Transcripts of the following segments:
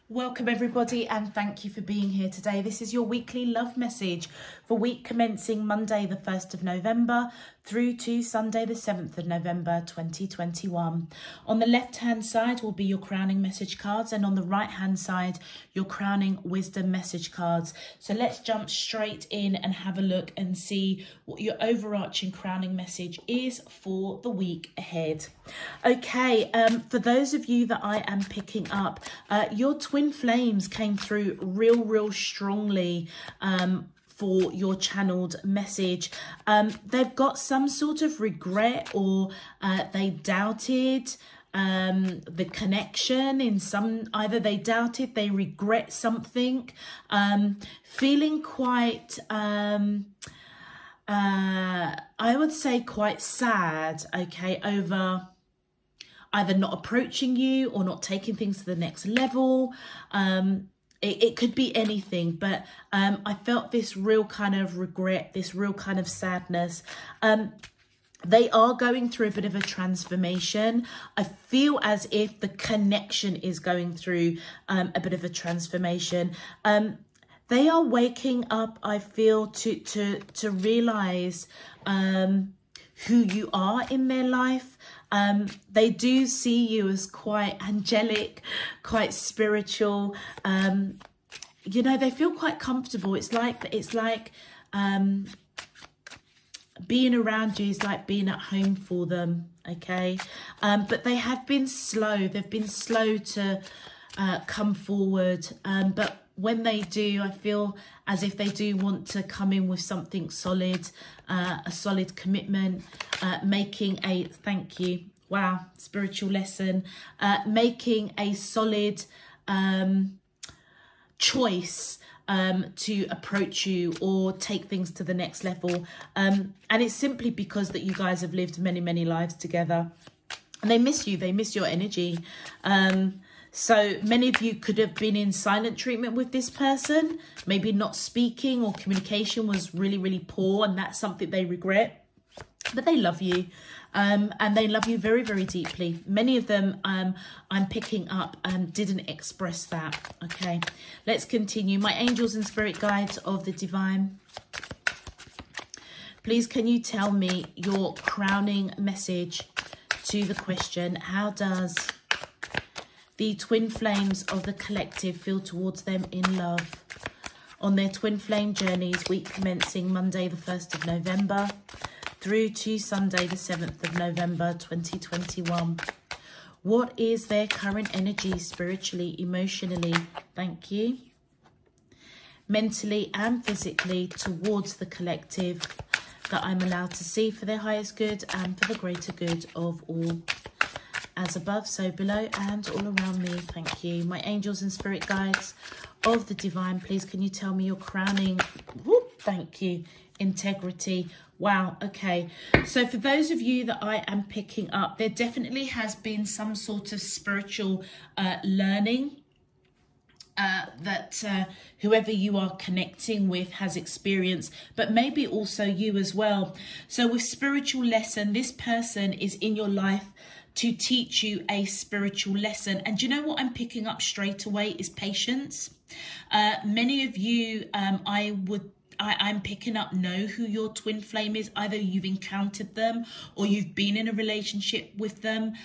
Welcome everybody, and thank you for being here today. This is your weekly love message for week commencing Monday the 1st of November through to Sunday the 7th of November 2021. On the left hand side will be your crowning message cards, and on the right hand side your crowning wisdom message cards. So let's jump straight in and have a look and see what your overarching crowning message is for the week ahead. Okay, for those of you that I am picking up, your twin flames came through real strongly for your channeled message. They've got some sort of regret, or they doubted the connection in some, either they doubted, they regret something, feeling quite I would say quite sad, okay, over either not approaching you or not taking things to the next level. It could be anything, but I felt this real kind of regret, this real kind of sadness. They are going through a bit of a transformation. I feel as if the connection is going through a bit of a transformation. They are waking up, I feel, to realize who you are in their life. They do see you as quite angelic, quite spiritual. You know, they feel quite comfortable. It's like being around you is like being at home for them, okay? But they have been slow. They've been slow to come forward. But when they do, I feel as if they do want to come in with something solid, a solid commitment, making a, thank you, wow, spiritual lesson, making a solid choice to approach you or take things to the next level. And it's simply because that you guys have lived many lives together, and they miss you, they miss your energy. So many of you could have been in silent treatment with this person, maybe not speaking, or communication was really poor, and that's something they regret. But they love you, and they love you very deeply. Many of them I'm picking up didn't express that. Okay, let's continue. My angels and spirit guides of the divine, please can you tell me your crowning message to the question, how does the twin flames of the collective feel towards them in love on their twin flame journeys, week commencing Monday the 1st of November through to Sunday the 7th of November 2021? What is their current energy spiritually, emotionally, thank you, mentally and physically towards the collective that I'm allowed to see for their highest good and for the greater good of all? As above, so below, and all around me, thank you. My angels and spirit guides of the divine, please can you tell me your crowning, whoop, thank you, integrity. Wow, okay. So for those of you that I am picking up, there definitely has been some sort of spiritual learning that whoever you are connecting with has experienced, but maybe also you as well. So with spiritual lesson, this person is in your life to teach you a spiritual lesson. And you know what I'm picking up straight away is patience. Many of you, I'm picking up, know who your twin flame is. Either you've encountered them, or you've been in a relationship with them,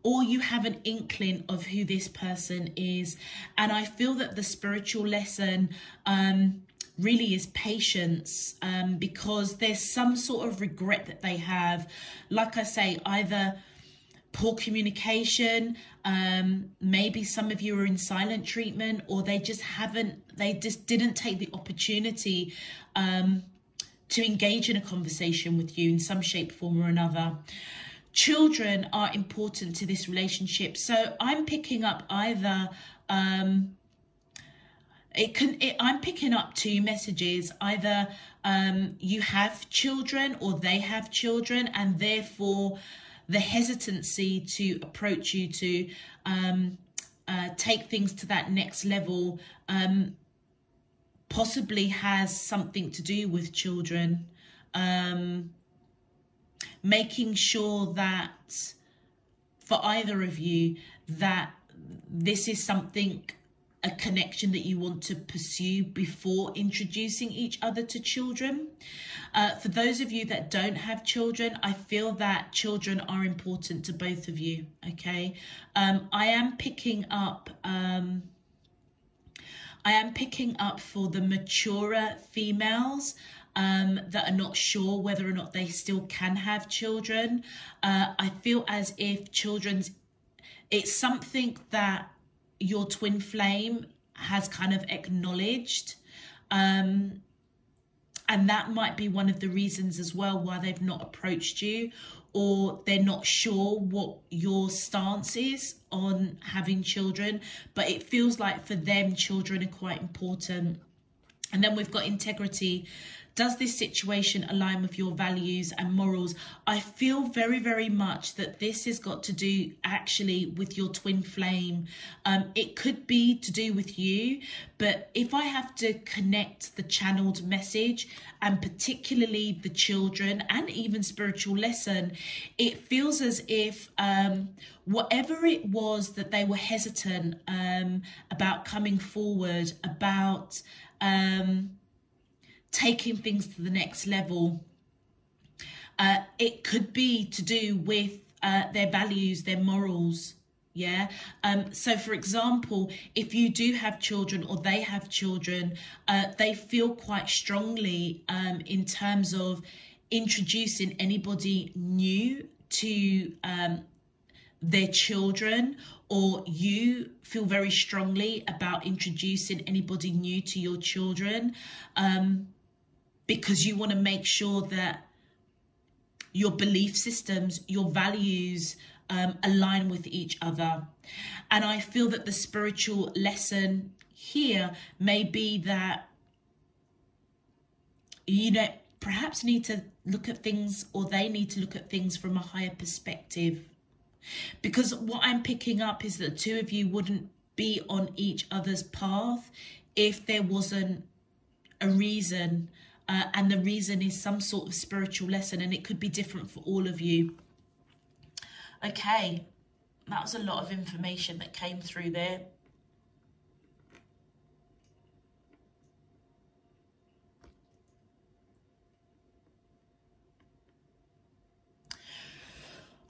or you have an inkling of who this person is. And I feel that the spiritual lesson really is patience, because there's some sort of regret that they have. Like I say, either poor communication, maybe some of you are in silent treatment, or they just didn't take the opportunity to engage in a conversation with you in some shape, form or another. Children are important to this relationship, so I'm picking up either I'm picking up two messages. Either you have children or they have children, and therefore the hesitancy to approach you to take things to that next level possibly has something to do with children. Making sure that for either of you that this is something a connection that you want to pursue before introducing each other to children. For those of you that don't have children, I feel that children are important to both of you, okay? I am picking up for the maturer females that are not sure whether or not they still can have children. I feel as if it's something that your twin flame has kind of acknowledged. And that might be one of the reasons as well why they've not approached you, or they're not sure what your stance is on having children. But it feels like for them, children are quite important. And then we've got integrity. Does this situation align with your values and morals? I feel very, very much that this has got to do actually with your twin flame. It could be to do with you, but if I have to connect the channeled message, and particularly the children and even spiritual lesson, it feels as if whatever it was that they were hesitant about coming forward, about taking things to the next level, it could be to do with their values, their morals. Yeah. So for example, if you do have children or they have children, they feel quite strongly in terms of introducing anybody new to their children, or you feel very strongly about introducing anybody new to your children, because you want to make sure that your belief systems, your values align with each other. And I feel that the spiritual lesson here may be that you know, perhaps need to look at things, or they need to look at things from a higher perspective. Because what I'm picking up is that the two of you wouldn't be on each other's path if there wasn't a reason. And the reason is some sort of spiritual lesson, and it could be different for all of you. Okay, that was a lot of information that came through there.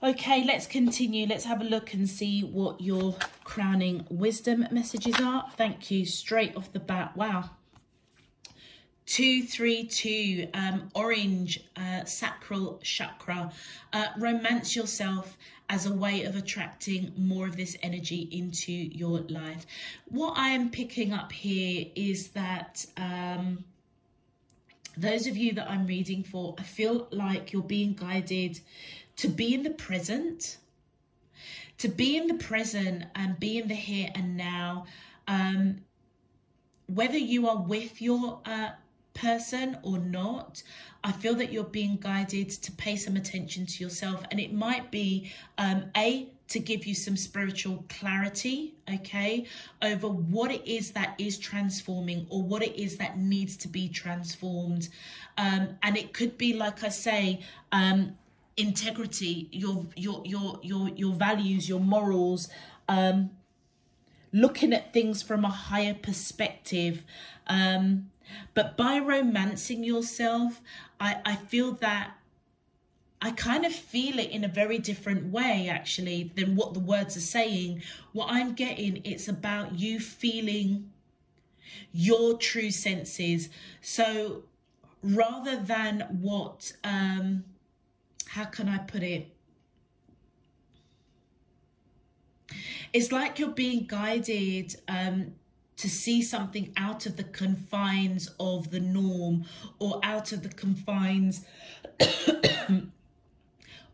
Okay, let's continue. Let's have a look and see what your crowning wisdom messages are. Thank you. Straight off the bat. Wow. 232, orange, sacral chakra. Romance yourself as a way of attracting more of this energy into your life. What I am picking up here is that those of you that I'm reading for, I feel like you're being guided to be in the present, and be in the here and now. Whether you are with your person or not, I feel that you're being guided to pay some attention to yourself, and it might be to give you some spiritual clarity, okay, over what it is that is transforming, or what it is that needs to be transformed. And it could be, like I say, integrity, your values, your morals, looking at things from a higher perspective. But by romancing yourself, I feel that I kind of feel it in a very different way, actually, than what the words are saying. What I'm getting, it's about you feeling your true senses. So rather than what, how can I put it? It's like you're being guided to see something out of the confines of the norm, or out of the confines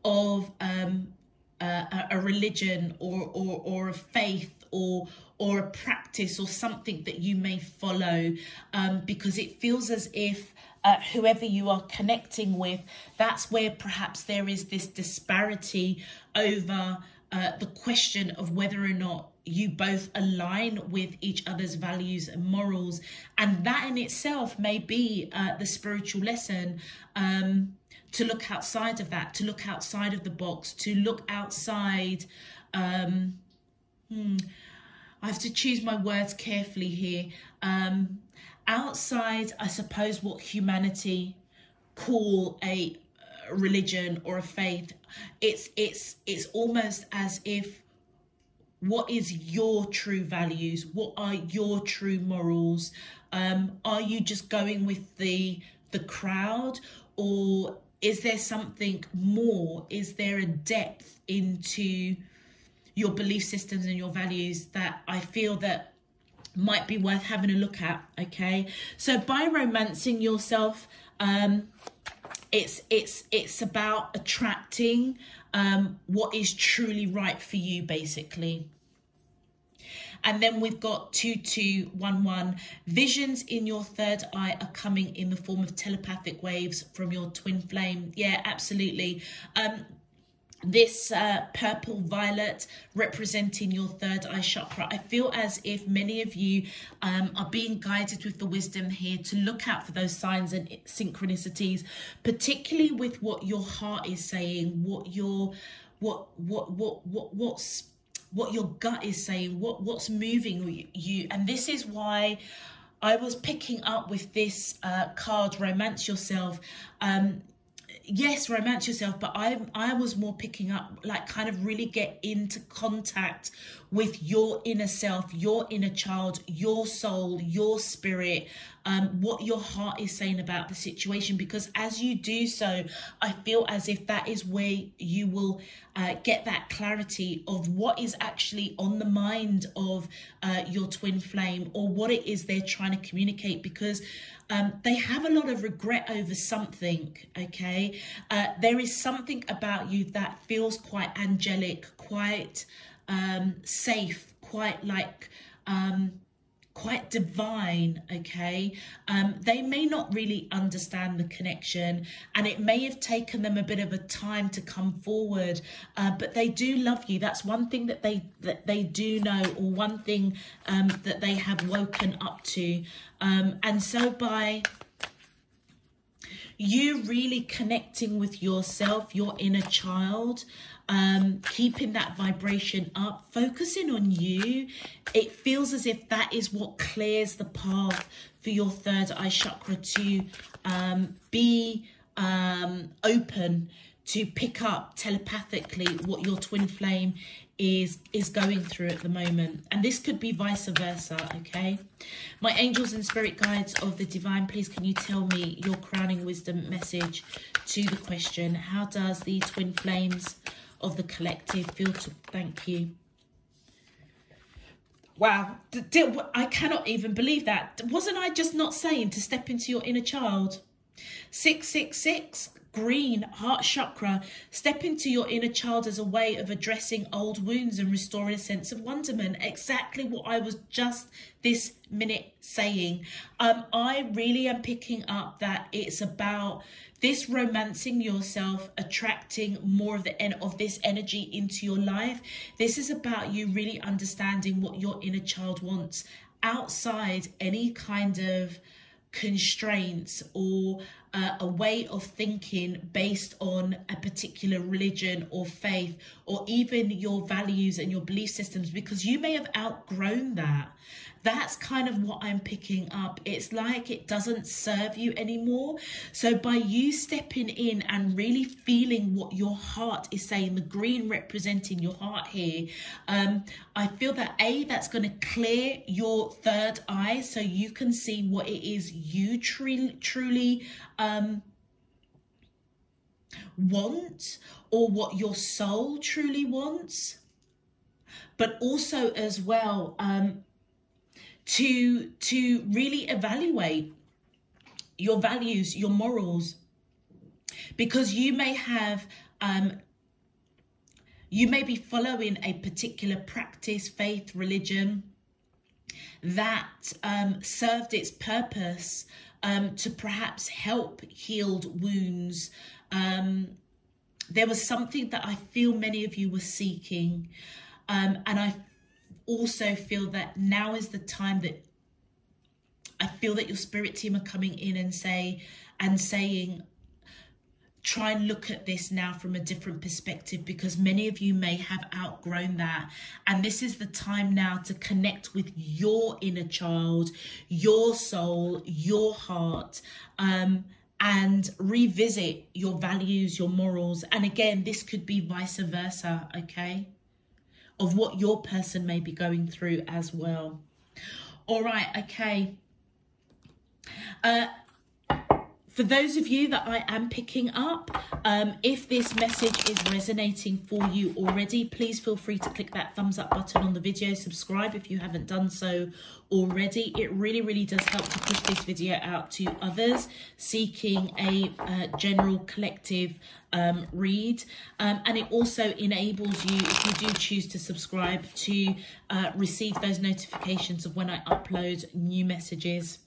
of a religion, or a faith, or a practice, or something that you may follow, because it feels as if whoever you are connecting with, that's where perhaps there is this disparity over the question of whether or not you both align with each other's values and morals. And that in itself may be the spiritual lesson, to look outside of that, to look outside of the box, to look outside. I have to choose my words carefully here. Outside, I suppose, what humanity call a religion or a faith, it's almost as if, what is your true values? What are your true morals? Are you just going with the crowd, or is there something more? Is there a depth into your belief systems and your values that I feel that might be worth having a look at? Okay, so by romancing yourself, it's about attracting what is truly right for you, basically. And then we've got 2211. Visions in your third eye are coming in the form of telepathic waves from your twin flame. Yeah, absolutely. This purple violet representing your third eye chakra. I feel as if many of you are being guided with the wisdom here to look out for those signs and synchronicities, particularly with what your heart is saying, what your gut is saying, what's moving you. And this is why I was picking up with this card, romance yourself. Yes, romance yourself, but I was more picking up, like, kind of really get into contact with your inner self, your inner child, your soul, your spirit, what your heart is saying about the situation. Because as you do so, I feel as if that is where you will get that clarity of what is actually on the mind of your twin flame, or what it is they're trying to communicate, because they have a lot of regret over something, okay? There is something about you that feels quite angelic, quite safe, quite like quite divine, okay? They may not really understand the connection, and it may have taken them a bit of a time to come forward, but they do love you. That's one thing that they do know, or one thing that they have woken up to. And so by you really connecting with yourself, your inner child, keeping that vibration up, focusing on you, it feels as if that is what clears the path for your third eye chakra to be open to pick up telepathically what your twin flame is going through at the moment. And this could be vice versa, okay? My angels and spirit guides of the divine, please can you tell me your crowning wisdom message to the question, how does the twin flames of the collective feel to... Thank you. Wow, I cannot even believe that. Wasn't I just not saying to step into your inner child? 666, green, heart chakra. Step into your inner child as a way of addressing old wounds and restoring a sense of wonderment. Exactly what I was just this minute saying. I really am picking up that it's about this romancing yourself, attracting more of this energy into your life. This is about you really understanding what your inner child wants outside any kind of constraints or a way of thinking based on a particular religion or faith, or even your values and your belief systems, because you may have outgrown that. That's kind of what I'm picking up. It's like it doesn't serve you anymore. So by you stepping in and really feeling what your heart is saying, the green representing your heart here, I feel that that's going to clear your third eye so you can see what it is you truly want, or what your soul truly wants. But also as well, to really evaluate your values, your morals, because you may have you may be following a particular practice, faith, religion that served its purpose to perhaps help healed wounds. There was something that I feel many of you were seeking, and I also feel that now is the time that I feel that your spirit team are coming in and saying, try and look at this now from a different perspective, because many of you may have outgrown that. And this is the time now to connect with your inner child, your soul, your heart, and revisit your values, your morals. And again, this could be vice versa, okay, of what your person may be going through as well. All right, okay. For those of you that I am picking up, if this message is resonating for you already, please feel free to click that thumbs up button on the video. Subscribe if you haven't done so already. It really, really does help to push this video out to others seeking a general collective read. And it also enables you, if you do choose to subscribe, to receive those notifications of when I upload new messages.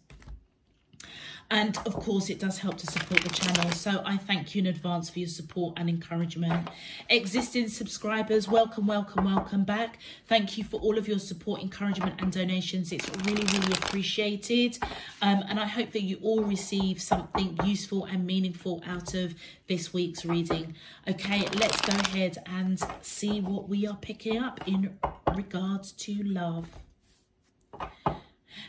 And of course, it does help to support the channel. So I thank you in advance for your support and encouragement. Existing subscribers, welcome, welcome, welcome back. Thank you for all of your support, encouragement and donations. It's really, really appreciated. And I hope that you all receive something useful and meaningful out of this week's reading. Okay, let's go ahead and see what we are picking up in regards to love.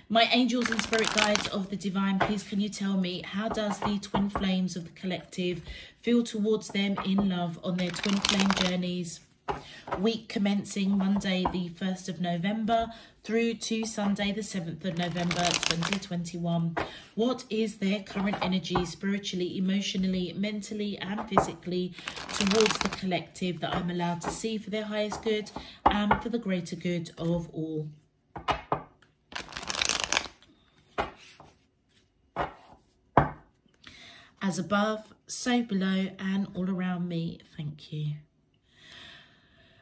My angels and spirit guides of the divine, please can you tell me, how does the twin flames of the collective feel towards them in love on their twin flame journeys? Week commencing Monday the 1st of November through to Sunday the 7th of November 2021. What is their current energy spiritually, emotionally, mentally and physically towards the collective that I'm allowed to see for their highest good and for the greater good of all? As above, so below, and all around me. Thank you.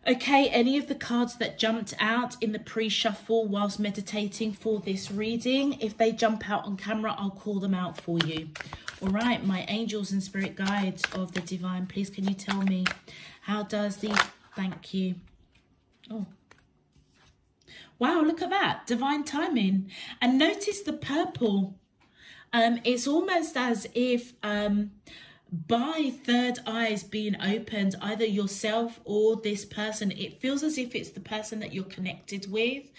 Okay, any of the cards that jumped out in the pre-shuffle whilst meditating for this reading, if they jump out on camera, I'll call them out for you. All right, my angels and spirit guides of the divine, please can you tell me, how does the... Thank you. Oh. Wow, look at that. Divine timing. And notice the purple. It's almost as if by third eyes being opened, either yourself or this person, it feels as if it's the person that you're connected with.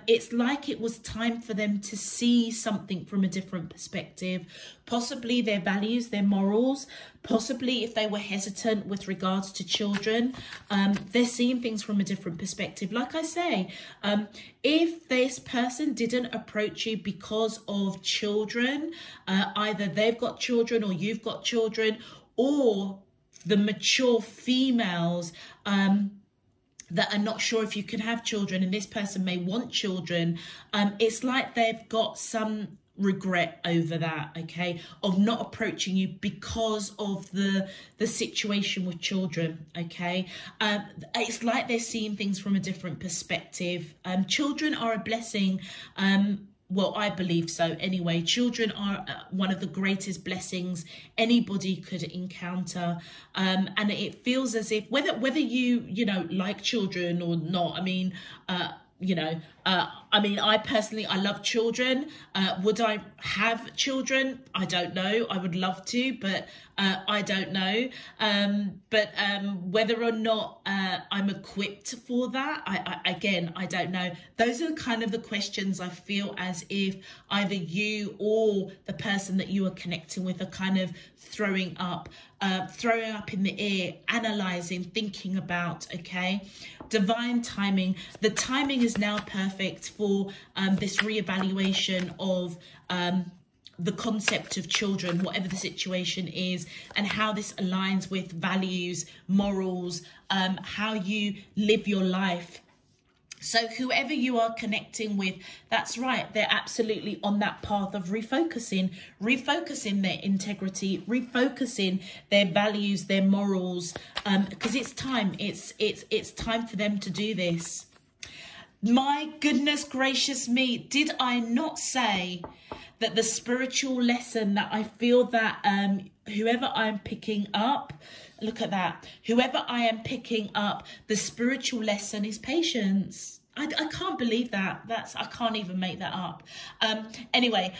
It's like it was time for them to see something from a different perspective, possibly their values, their morals, possibly if they were hesitant with regards to children, they're seeing things from a different perspective. Like I say, if this person didn't approach you because of children, either they've got children or you've got children, or the mature females that are not sure if you can have children and this person may want children, it's like they've got some regret over that, okay, of not approaching you because of the situation with children, okay. It's like they're seeing things from a different perspective. Children are a blessing. Well, I believe so anyway. Children are one of the greatest blessings anybody could encounter. And it feels as if whether you know, like children or not, I mean, I personally, I love children. Would I have children? I don't know. I would love to, but I don't know. Whether or not I'm equipped for that, I don't know. Those are kind of the questions I feel as if either you or the person that you are connecting with are kind of throwing up in the air, analyzing, thinking about, okay? Divine timing. The timing is now perfect for this reevaluation of the concept of children, whatever the situation is, and how this aligns with values, morals, how you live your life. So whoever you are connecting with, that's right, they're absolutely on that path of refocusing their integrity, refocusing their values, their morals, because it's time. It's time for them to do this. My goodness gracious me, did I not say that the spiritual lesson that I feel that whoever I'm picking up, look at that, whoever I am picking up, the spiritual lesson is patience. I can't believe that. I can't even make that up. Anyway,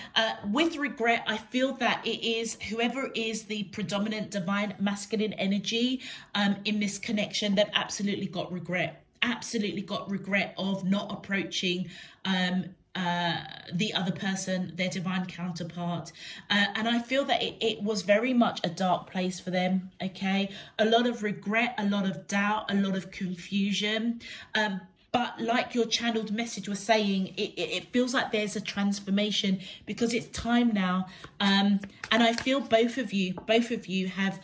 with regret, I feel that it is whoever is the predominant divine masculine energy in this connection, they've absolutely got regret. Absolutely got regret of not approaching the other person, their divine counterpart, and I feel that it was very much a dark place for them. Okay, a lot of regret, a lot of doubt, a lot of confusion, but like your channeled message was saying, it feels like there's a transformation because it's time now, and I feel both of you have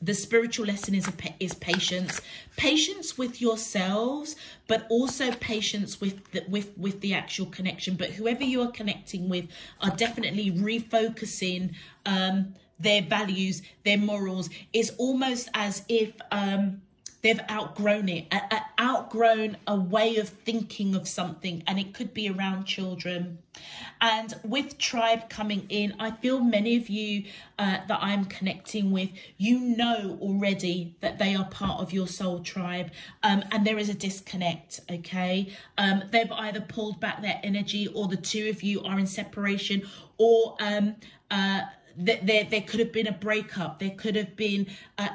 the spiritual lesson is patience with yourselves, but also patience with the actual connection. But whoever you are connecting with are definitely refocusing their values, their morals. It's almost as if they've outgrown it, outgrown a way of thinking of something, and it could be around children. And with tribe coming in, I feel many of you that I'm connecting with, you know already that they are part of your soul tribe, and there is a disconnect, okay? They've either pulled back their energy, or the two of you are in separation, or there could have been a breakup. There could have been,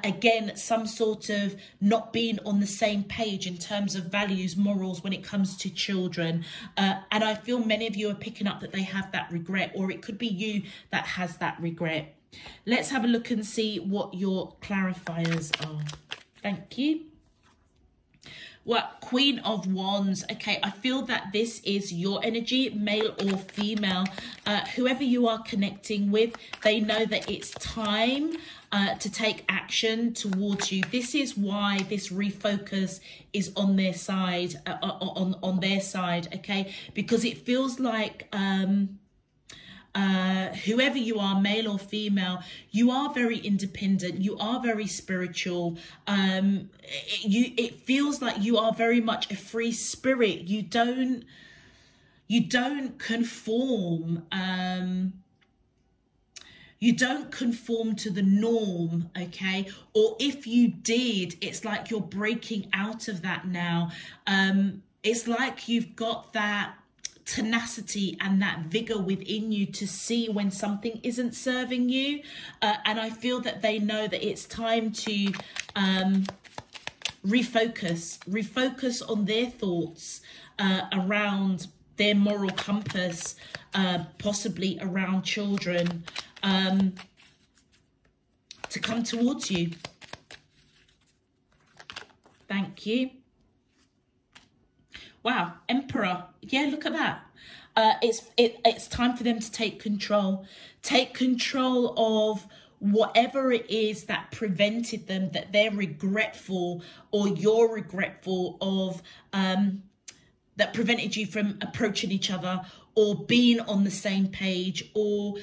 again, some sort of not being on the same page in terms of values, morals when it comes to children. And I feel many of you are picking up that they have that regret, or it could be you that has that regret. Let's have a look and see what your clarifiers are. Thank you. Well, Queen of Wands. Okay, I feel that this is your energy, male or female. Whoever you are connecting with, they know that it's time to take action towards you. This is why this refocus is on their side, on their side, okay? Because it feels like whoever you are, male or female, you are very independent, you are very spiritual, it feels like you are very much a free spirit. You don't conform, you don't conform to the norm, okay? Or if you did, it's like you're breaking out of that now. It's like you've got that tenacity and that vigor within you to see when something isn't serving you, and I feel that they know that it's time to refocus on their thoughts around their moral compass, possibly around children, to come towards you. Thank you. Wow, Emperor. Yeah, look at that. It's time for them to take control. Take control of whatever it is that prevented them, that they're regretful, or you're regretful of, that prevented you from approaching each other or being on the same page, or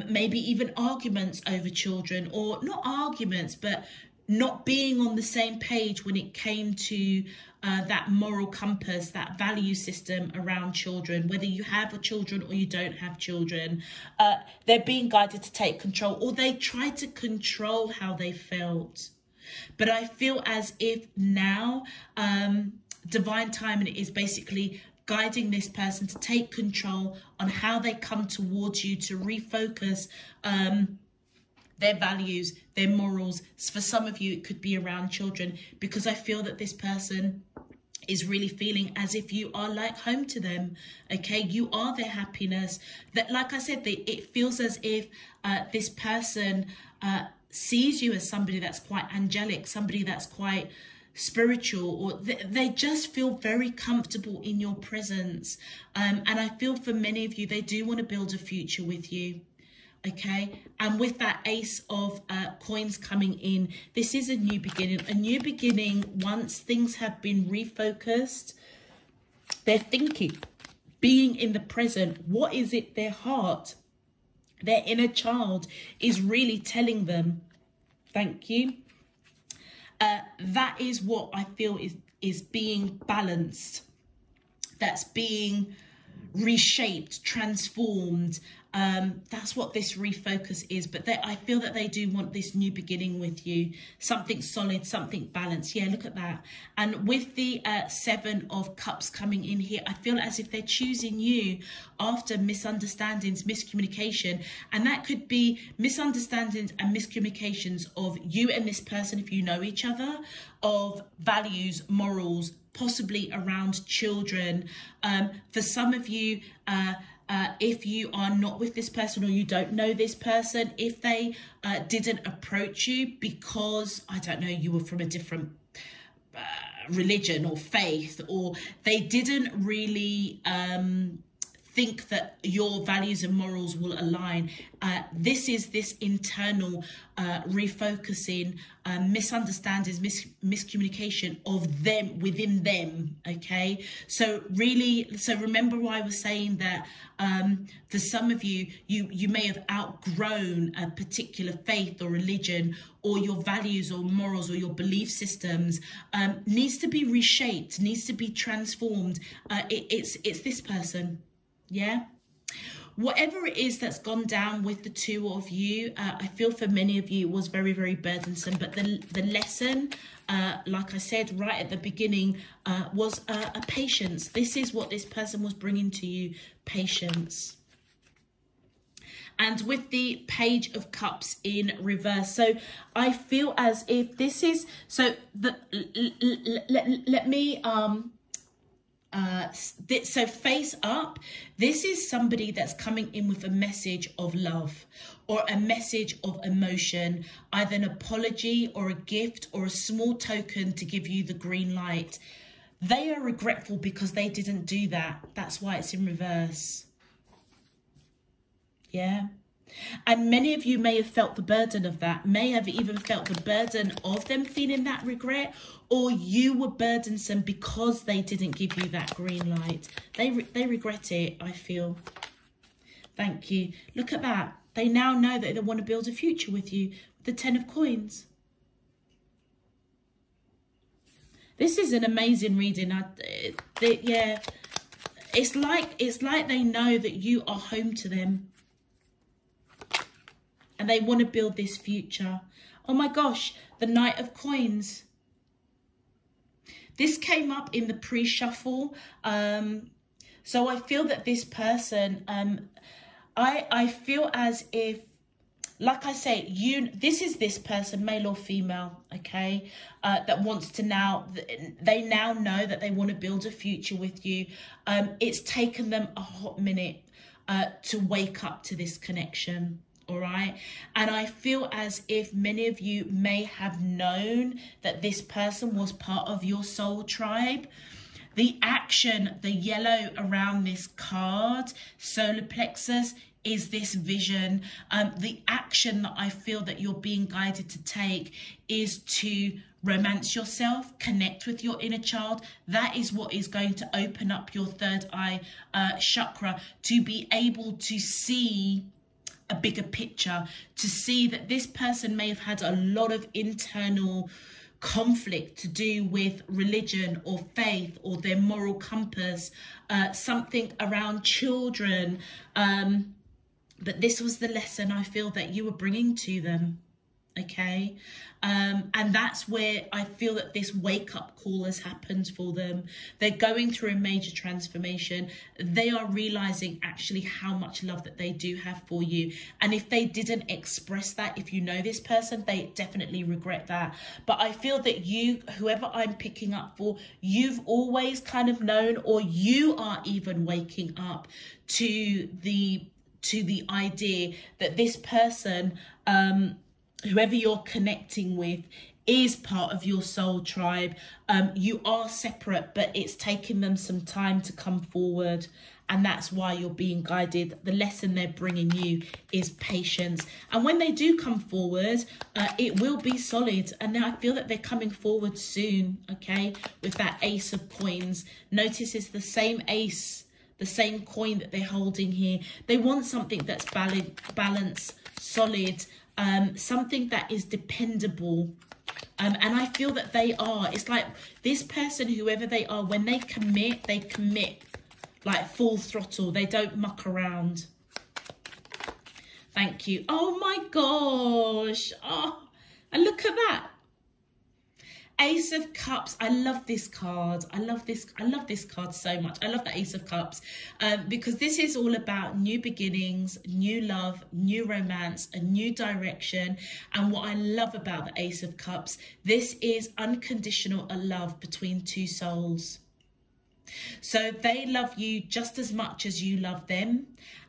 maybe even arguments over children, or not arguments, but not being on the same page when it came to that moral compass, that value system around children, whether you have children or you don't have children. They're being guided to take control, or they try to control how they felt. But I feel as if now divine timing is basically guiding this person to take control on how they come towards you, to refocus their values, their morals. For some of you, it could be around children, because I feel that this person is really feeling as if you are like home to them, okay? You are their happiness. That, like I said, it feels as if this person sees you as somebody that's quite angelic, somebody that's quite spiritual, or they just feel very comfortable in your presence. And I feel for many of you, they do want to build a future with you. Okay, and with that Ace of Coins coming in, this is a new beginning. A new beginning once things have been refocused. They're thinking, being in the present. What is it their heart, their inner child is really telling them? Thank you. That is what I feel is being balanced. That's being reshaped, transformed. That's what this refocus is. But I feel that they do want this new beginning with you. Something solid, something balanced. Yeah, look at that. And with the 7 of Cups coming in here, I feel as if they're choosing you after misunderstandings, miscommunication. And that could be misunderstandings and miscommunications of you and this person, if you know each other, of values, morals, possibly around children. For some of you, if you are not with this person or you don't know this person, if they didn't approach you because, I don't know, you were from a different religion or faith, or they didn't really think that your values and morals will align. This is this internal refocusing, misunderstandings, miscommunication of them within them. Okay, so really, so remember why I was saying that for some of you, you may have outgrown a particular faith or religion, or your values or morals or your belief systems needs to be reshaped, needs to be transformed. It's this person. Yeah, whatever it is that's gone down with the two of you, I feel for many of you it was very, very burdensome. But the lesson, like I said right at the beginning, was a patience. This is what this person was bringing to you, patience. And with the Page of Cups in reverse, so I feel as if this is, so let me so face up, this is somebody that's coming in with a message of love or a message of emotion, either an apology or a gift or a small token to give you the green light. They are regretful because they didn't do that. That's why it's in reverse. Yeah. And many of you may have felt the burden of that, may have even felt the burden of them feeling that regret, or you were burdensome because they didn't give you that green light. They regret it, I feel. Thank you. Look at that. They now know that they want to build a future with you. The 10 of Coins. This is an amazing reading. Yeah, it's like they know that you are home to them. And they want to build this future. Oh my gosh, the Knight of Coins. This came up in the pre-shuffle. So I feel that this person, I feel as if, like I say, this is this person, male or female, okay, that wants to they now know that they want to build a future with you. It's taken them a hot minute to wake up to this connection. All right. And I feel as if many of you may have known that this person was part of your soul tribe. The action, the yellow around this card, solar plexus, is this vision. The action that I feel that you're being guided to take is to romance yourself, connect with your inner child. That is what is going to open up your third eye chakra, to be able to see a bigger picture, to see that this person may have had a lot of internal conflict to do with religion or faith or their moral compass, something around children. But this was the lesson I feel that you were bringing to them. Okay. And that's where I feel that this wake-up call has happened for them. They're going through a major transformation. They are realizing actually how much love that they do have for you. And if they didn't express that, if you know this person, they definitely regret that. But I feel that you, whoever I'm picking up for, you've always kind of known, or you are even waking up to the idea that this person, whoever you're connecting with, is part of your soul tribe. You are separate, but it's taking them some time to come forward, and that's why you're being guided. The lesson they're bringing you is patience, and when they do come forward, it will be solid. And now I feel that they're coming forward soon. Okay, with that Ace of Coins, notice it's the same ace, the same coin that they're holding here. They want something that's balanced, solid, something that is dependable. And I feel that they are. It's like this person, whoever they are, when they commit like full throttle. They don't muck around. Thank you. Oh my gosh. Oh, and look at that. Ace of Cups. I love this card. I love this card so much. I love the Ace of Cups because this is all about new beginnings, new love, new romance, a new direction. And what I love about the Ace of Cups, this is unconditional love between two souls. So they love you just as much as you love them,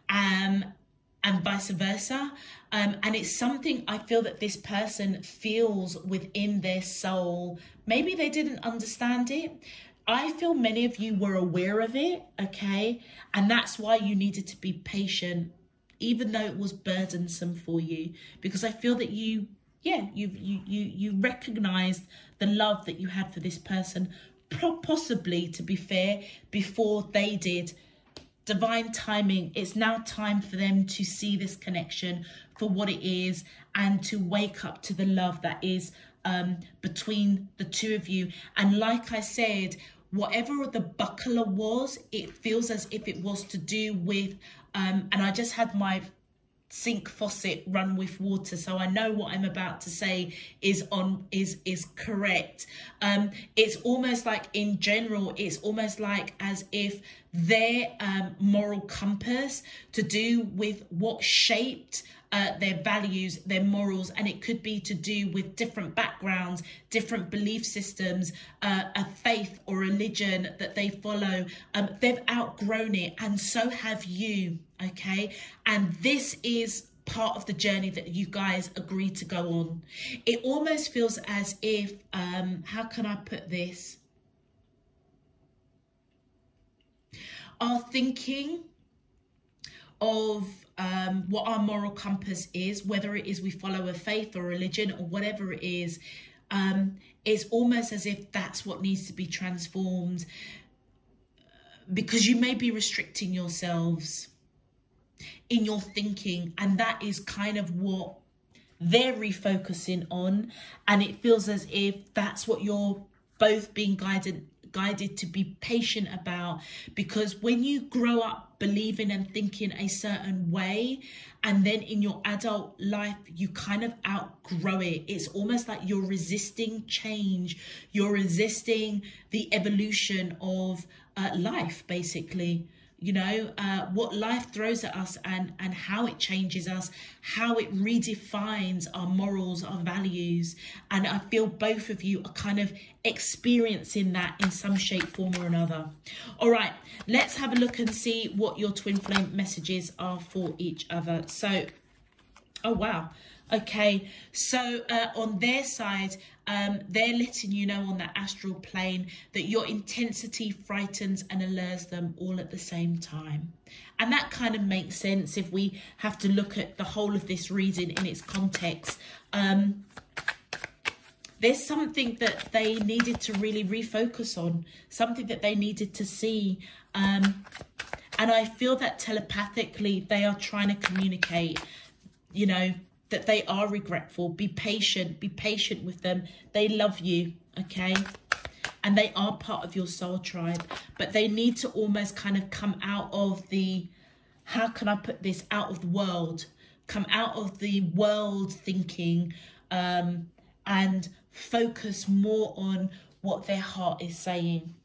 and vice versa. And it's something I feel that this person feels within their soul. Maybe they didn't understand it. I feel many of you were aware of it, okay? And that's why you needed to be patient, even though it was burdensome for you, because I feel that you recognized the love that you had for this person, possibly, to be fair, before they did. Divine timing. It's now time for them to see this connection for what it is and to wake up to the love that is between the two of you. And like I said, whatever the buckler was, it feels as if it was to do with and I just had my sink faucet run with water, so I know what I'm about to say is correct. It's almost like, in general, it's almost like as if their moral compass to do with what shaped their values, their morals, and it could be to do with different backgrounds, different belief systems, a faith or religion that they follow. They've outgrown it, and so have you, okay? And this is part of the journey that you guys agreed to go on. It almost feels as if, how can I put this? Our thinking of what our moral compass is, whether it is we follow a faith or religion or whatever it is almost as if that's what needs to be transformed, because you may be restricting yourselves in your thinking, and that is kind of what they're refocusing on. And it feels as if that's what you're both being guided to be patient about, because when you grow up believing and thinking a certain way, and then in your adult life you kind of outgrow it, it's almost like you're resisting change, you're resisting the evolution of life, basically. You know, what life throws at us and how it changes us, how it redefines our morals, our values. And I feel both of you are kind of experiencing that in some shape, form or another. All right, let's have a look and see what your twin flame messages are for each other. So, oh, wow. Okay, so on their side, they're letting you know on that astral plane that your intensity frightens and allures them all at the same time. And that kind of makes sense if we have to look at the whole of this reading in its context. There's something that they needed to really refocus on, something that they needed to see. And I feel that telepathically they are trying to communicate, you know, that they are regretful. Be patient with them. They love you, okay? And they are part of your soul tribe, but they need to almost kind of come out of the, how can I put this, out of the world, come out of the world thinking, and focus more on what their heart is saying.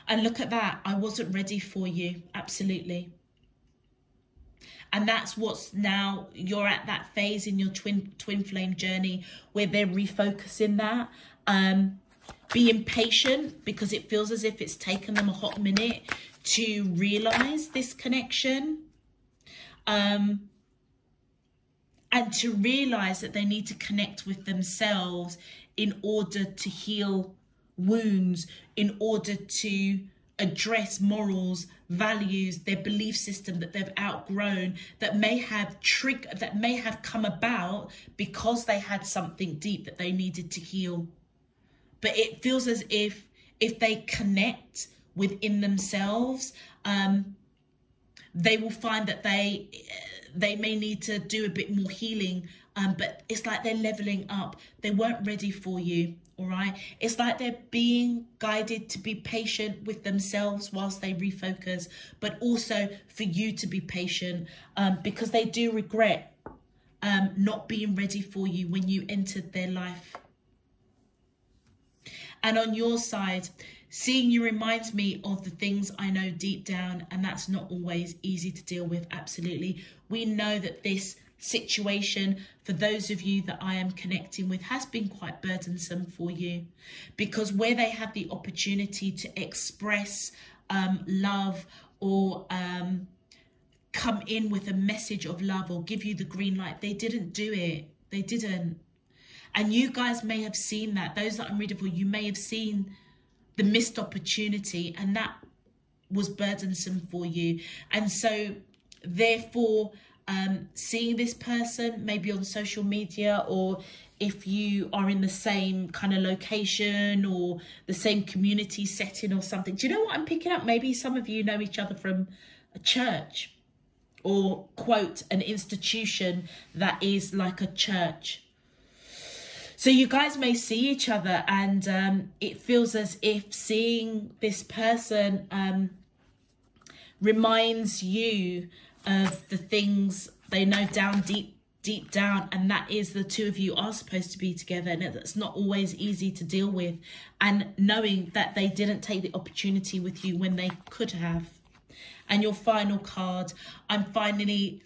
And look at that, I wasn't ready for you, absolutely. And that's what's now, you're at that phase in your twin flame journey where they're refocusing that. Being patient, because it feels as if it's taken them a hot minute to realize this connection. And to realize that they need to connect with themselves in order to heal wounds, in order to address morals, values, their belief system that they've outgrown, that may have come about because they had something deep that they needed to heal. But it feels as if they connect within themselves, they will find that they may need to do a bit more healing, but it's like they're leveling up. They weren't ready for you, all right? It's like they're being guided to be patient with themselves whilst they refocus, but also for you to be patient, because they do regret not being ready for you when you entered their life. And on your side, seeing you reminds me of the things I know deep down, and that's not always easy to deal with. Absolutely. We know that this situation, for those of you that I am connecting with, has been quite burdensome for you, because where they had the opportunity to express love, or come in with a message of love, or give you the green light, they didn't do it. They didn't. And you guys may have seen that. Those that I'm reading for, you may have seen the missed opportunity, and that was burdensome for you. And so therefore, seeing this person maybe on social media, or if you are in the same kind of location or the same community setting or something, do you know what I'm picking up? Maybe some of you know each other from a church, or quote, an institution that is like a church. So you guys may see each other, and it feels as if seeing this person reminds you of the things they know down deep down, and that is the two of you are supposed to be together, and that's not always easy to deal with, and knowing that they didn't take the opportunity with you when they could have. And your final card, I'm finally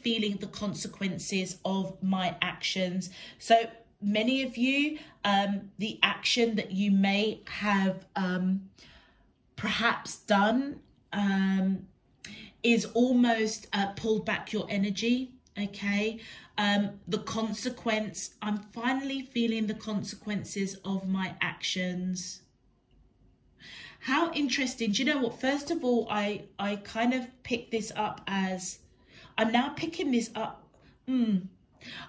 feeling the consequences of my actions. So many of you, the action that you may have perhaps done is almost pulled back your energy, okay? The consequence, I'm finally feeling the consequences of my actions. How interesting. Do you know what? First of all, I kind of picked this up as, I'm now picking this up.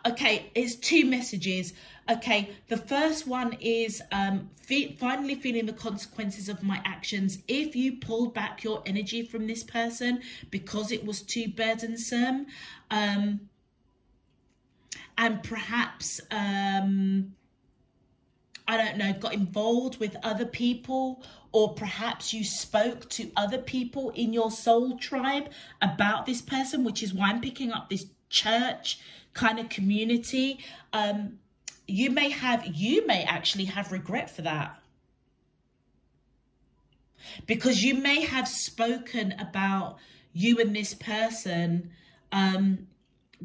Okay, it's two messages. Okay, the first one is finally feeling the consequences of my actions. If you pulled back your energy from this person because it was too burdensome, and perhaps, I don't know, got involved with other people, or perhaps you spoke to other people in your soul tribe about this person, which is why I'm picking up this church kind of community. You may actually have regret for that, because you may have spoken about you and this person.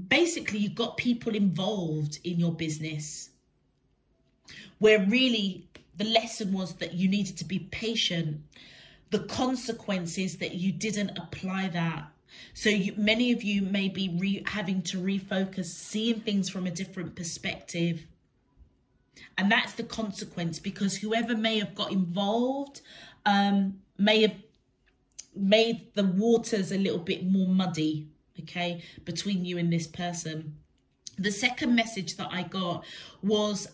Basically, you got people involved in your business, where really the lesson was that you needed to be patient. The consequence is that you didn't apply that. So many of you may be having to refocus, seeing things from a different perspective. And that's the consequence, because whoever may have got involved may have made the waters a little bit more muddy, okay, between you and this person. The second message that I got was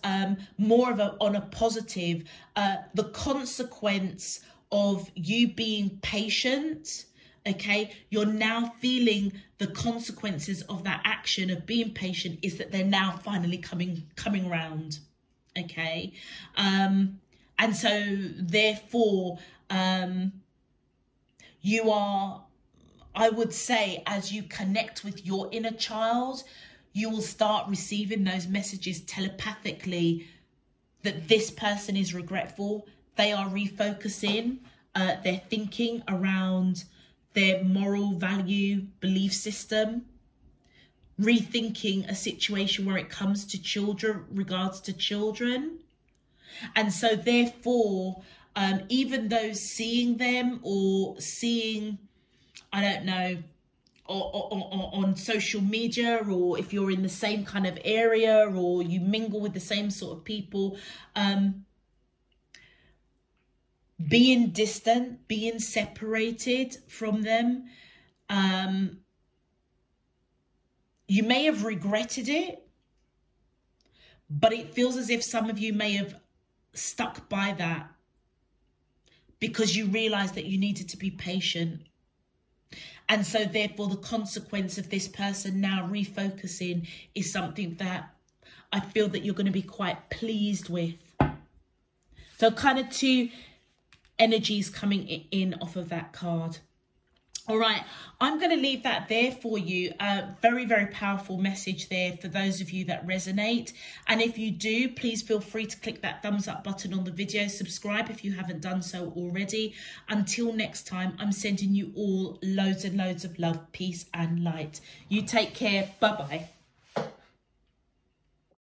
more of on a positive, the consequence of you being patient. Okay, you're now feeling the consequences of that action of being patient is that they're now finally coming round. Okay, and so therefore you are, I would say, as you connect with your inner child, you will start receiving those messages telepathically that this person is regretful. They are refocusing their thinking around their moral value belief system, rethinking a situation where it comes to children, regards to children. And so therefore, even those seeing them or seeing, I don't know, or on social media, or if you're in the same kind of area or you mingle with the same sort of people, being distant, being separated from them, you may have regretted it, but it feels as if some of you may have stuck by that because you realized that you needed to be patient. And so therefore the consequence of this person now refocusing is something that I feel that you're going to be quite pleased with. So kind of two energies coming in off of that card. All right, I'm going to leave that there for you. Very, very powerful message there for those of you that resonate. And if you do, please feel free to click that thumbs up button on the video. Subscribe if you haven't done so already. Until next time, I'm sending you all loads and loads of love, peace and light. You take care. Bye-bye.